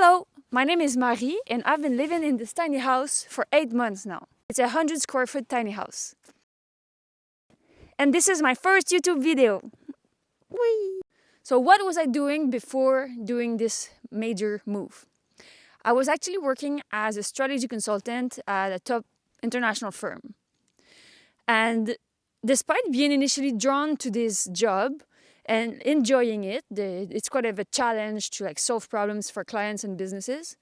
Hello, my name is Marie and I've been living in this tiny house for 8 months now. It's a 100 square foot tiny house. And this is my first YouTube video. Whee! So what was I doing before doing this major move? I was actually working as a strategy consultant at a top international firm. And despite being initially drawn to this job and enjoying it, it's quite of a challenge to solve problems for clients and businesses.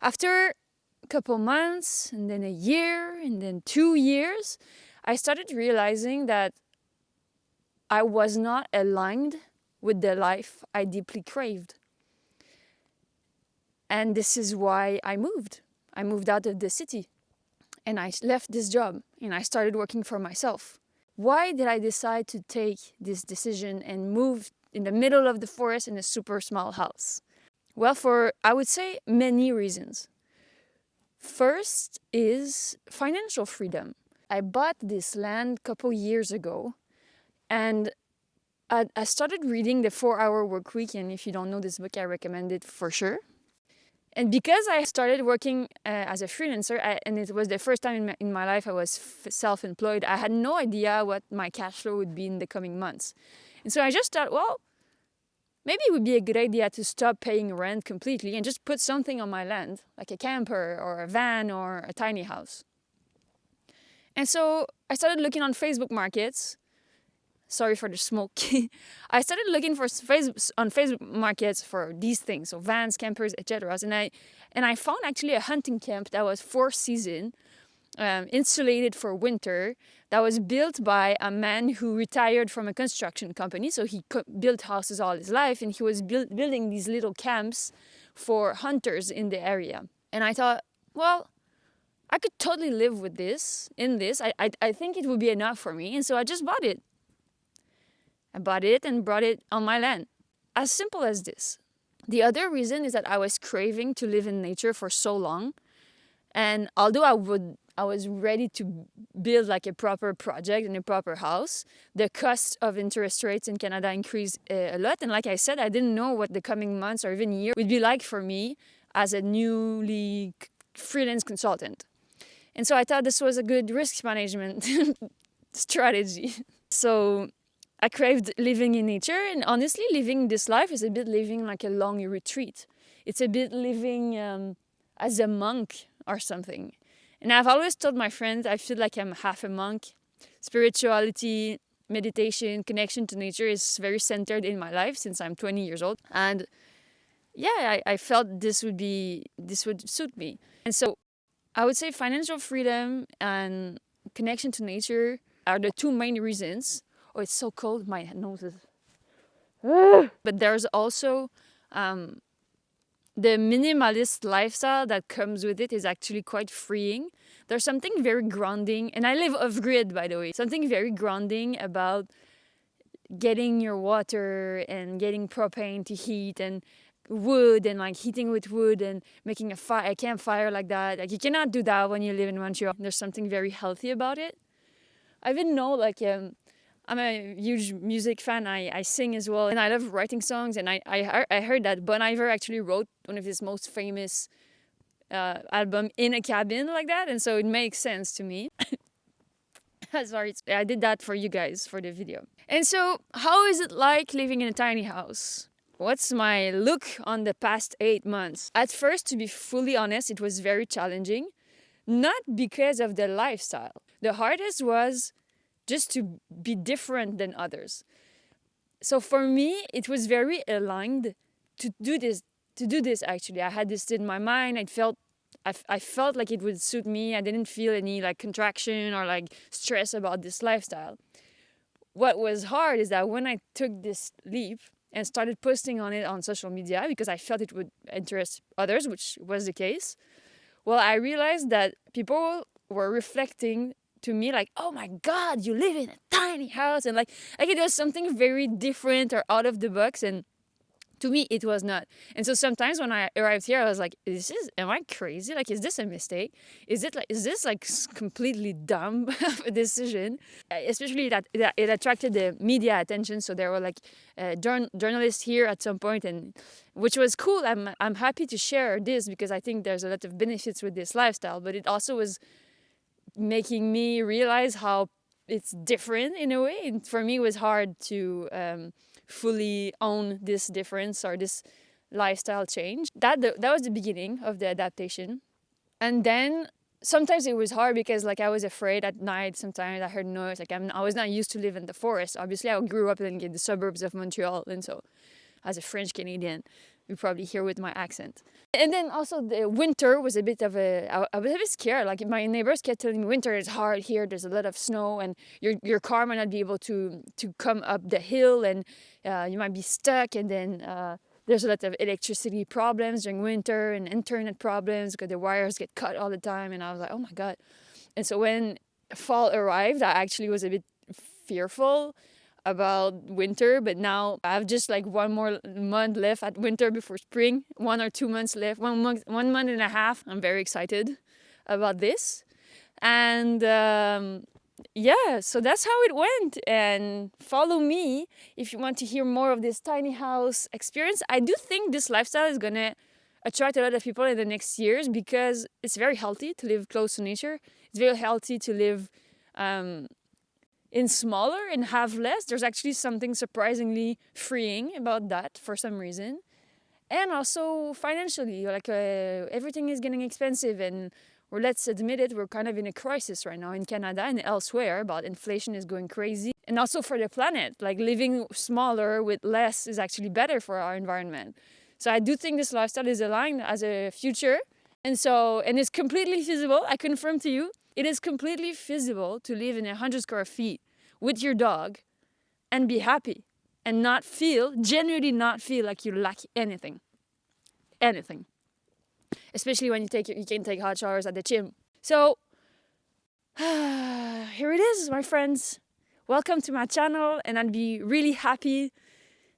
After a couple months, and then a year, and then 2 years, I started realizing that I was not aligned with the life I deeply craved. And this is why I moved. I moved out of the city and I left this job and I started working for myself. Why did I decide to take this decision and move in the middle of the forest in a super small house? Well, for, I would say, many reasons. First is financial freedom. I bought this land a couple years ago and I started reading The 4-Hour Workweek, and if you don't know this book, I recommend it for sure. And because I started working as a freelancer, and it was the first time in my life I was self-employed, I had no idea what my cash flow would be in the coming months. And so I just thought, well, maybe it would be a good idea to stop paying rent completely and just put something on my land, like a camper or a van or a tiny house. And so I started looking on Facebook Markets. Sorry for the smoke. I started looking on Facebook Markets for these things, so vans, campers, etc. And I found actually a hunting camp that was 4-season, insulated for winter, that was built by a man who retired from a construction company. So he built houses all his life, and he was building these little camps for hunters in the area. And I thought, well, I could totally live with this. I think it would be enough for me, and so I just bought it. I bought it and brought it on my land. As simple as this. The other reason is that I was craving to live in nature for so long. And although I was ready to build like a proper project and a proper house, the cost of interest rates in Canada increased a lot. And like I said, I didn't know what the coming months or even year would be like for me as a newly freelance consultant. And so I thought this was a good risk management strategy. So I craved living in nature, and honestly, living this life is a bit living like a long retreat. It's a bit living as a monk or something. And I've always told my friends I feel like I'm half a monk. Spirituality, meditation, connection to nature is very centered in my life since I'm 20 years old. And yeah, I felt this would suit me. And so I would say financial freedom and connection to nature are the two main reasons. Oh, it's so cold, my nose is... But there's also the minimalist lifestyle that comes with it is actually quite freeing. There's something very grounding, and I live off-grid, by the way. Something very grounding about getting your water and getting propane to heat and wood and like heating with wood and making a campfire like that. Like you cannot do that when you live in Montreal. There's something very healthy about it. I even know I'm a huge music fan. I sing as well, and I love writing songs. And I heard that Bon Iver actually wrote one of his most famous album in a cabin like that, and so it makes sense to me. Sorry, I did that for you guys for the video. And so, how is it like living in a tiny house? What's my look on the past 8 months? At first, to be fully honest, it was very challenging, not because of the lifestyle. The hardest was just to be different than others. So for me, it was very aligned to do this actually. I had this in my mind. I felt like it would suit me. I didn't feel any contraction or stress about this lifestyle. What was hard is that when I took this leap and started posting on it on social media because I felt it would interest others, which was the case, well, I realized that people were reflecting to me oh my God, you live in a tiny house, and like it was something very different or out of the box. And To me, it was not. And so sometimes when I arrived here, I was like, am I crazy? Like, is this a mistake? Is this like completely dumb of a decision? Especially that it attracted the media attention. So there were like journalists here at some point, and which was cool. I'm happy to share this because I think there's a lot of benefits with this lifestyle, but it also was making me realize how it's different in a way. And for me, it was hard to fully own this difference or this lifestyle change. That was the beginning of the adaptation. And then sometimes it was hard because like I was afraid at night. Sometimes I heard noise. Like I was not used to live in the forest. Obviously, I grew up in the suburbs of Montreal, and so as a French Canadian, you probably hear with my accent. And then also the winter was a bit of I was a bit scared. Like my neighbors kept telling me winter is hard here. There's a lot of snow and your car might not be able to come up the hill, and you might be stuck. And then there's a lot of electricity problems during winter and internet problems because the wires get cut all the time. And I was like, oh my God. And so when fall arrived, I actually was a bit fearful about winter, but now I have just like one more month left at winter before spring, 1 or 2 months left, 1 month, 1 month and a half. I'm very excited about this. And yeah, so that's how it went. And follow me if you want to hear more of this tiny house experience. I do think this lifestyle is gonna attract a lot of people in the next years because it's very healthy to live close to nature. It's very healthy to live in smaller and have less. There's actually something surprisingly freeing about that for some reason. And also financially, like everything is getting expensive, and let's admit it, we're kind of in a crisis right now in Canada and elsewhere. About inflation is going crazy. And also for the planet, like living smaller with less is actually better for our environment. So I do think this lifestyle is aligned as a future. And it's completely feasible. I confirm to you, it is completely feasible to live in 100 square feet with your dog and be happy and genuinely not feel like you lack anything. Anything. Especially when you can take hot showers at the gym. So, here it is, my friends. Welcome to my channel, and I'd be really happy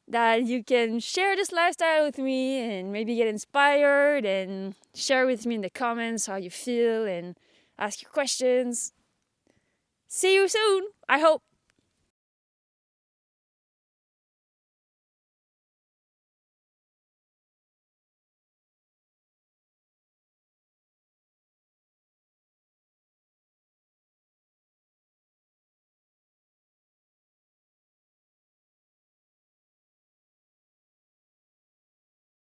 that you can share this lifestyle with me and maybe get inspired and share with me in the comments how you feel and ask your questions. See you soon, I hope.